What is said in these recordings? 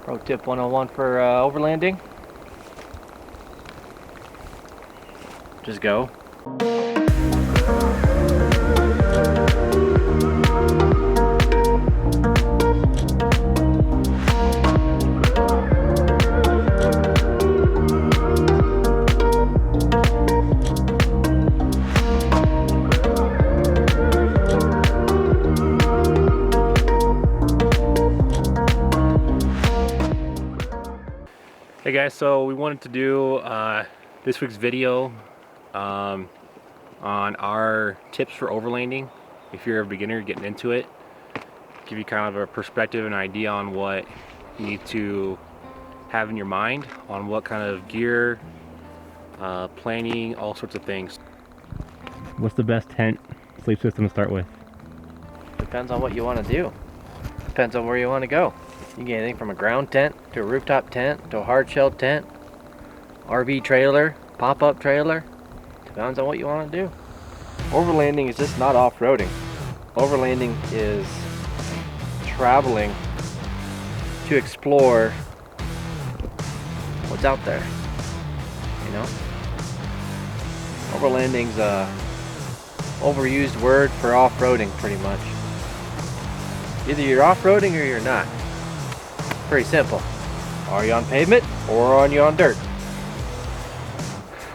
Pro tip 101 for overlanding. Just go. Hey guys, so we wanted to do this week's video on our tips for overlanding. If you're a beginner getting into it, give you kind of a perspective and idea on what you need to have in your mind on what kind of gear, planning, all sorts of things. What's the best tent sleep system to start with? Depends on what you want to do. Depends on where you want to go. You can get anything from a ground tent to a rooftop tent to a hard shell tent, RV trailer, pop-up trailer. Depends on what you want to do. Overlanding is just not off-roading. Overlanding is traveling to explore what's out there. You know? Overlanding's a overused word for off-roading pretty much. Either you're off-roading or you're not. Pretty simple. Are you on pavement or are you on dirt?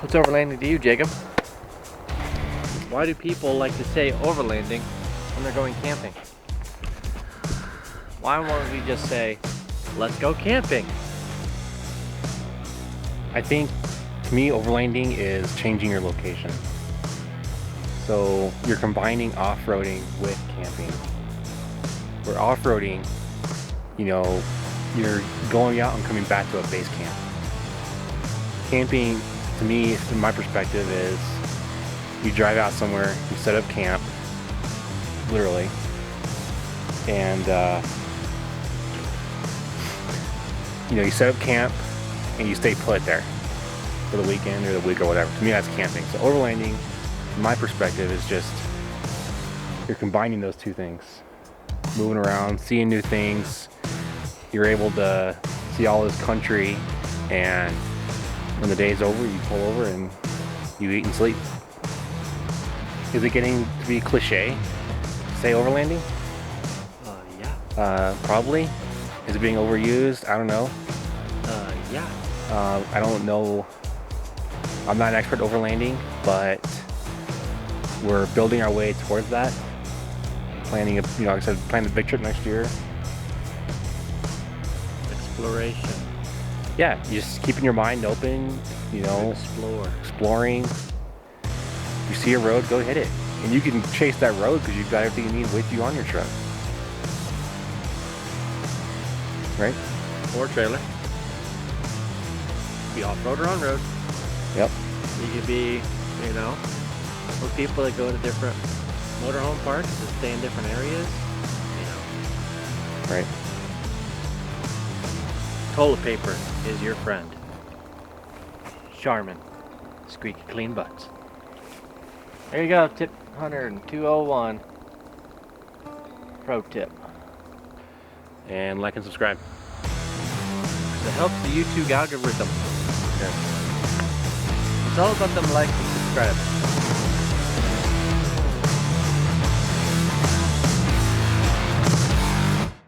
What's overlanding to you, Jacob? Why do people like to say overlanding when they're going camping? Why won't we just say, let's go camping? I think, to me, overlanding is changing your location. So you're combining off-roading with camping. Where off-roading, you know, you're going out and coming back to a base camp. Camping, to me, from my perspective, is you drive out somewhere, you set up camp, literally, and you know, you set up camp and you stay put there for the weekend or the week or whatever. To me, that's camping. So overlanding, from my perspective, is just you're combining those two things, moving around, seeing new things. You're able to see all this country, and when the day's over, you pull over and you eat and sleep. Is it getting to be cliche to say overlanding? Yeah. Probably. Is it being overused? I don't know. Yeah. I don't know. I'm not an expert at overlanding, but we're building our way towards that. Planning, like I said, planning the big trip next year. Exploration. Yeah, just keeping your mind open, you know, exploring. If you see a road, go hit it. And you can chase that road because you've got everything you need with you on your truck. Right? Or trailer. Be off-road or on-road. Yep. You could be, you know, those people that go to different motorhome parks to stay in different areas, you know. Right. Toilet paper is your friend. Charmin. Squeaky clean butts. There you go, tip 10201. Pro tip. And like and subscribe. It helps the YouTube algorithm. Yeah. It's all about them likes and subscribing.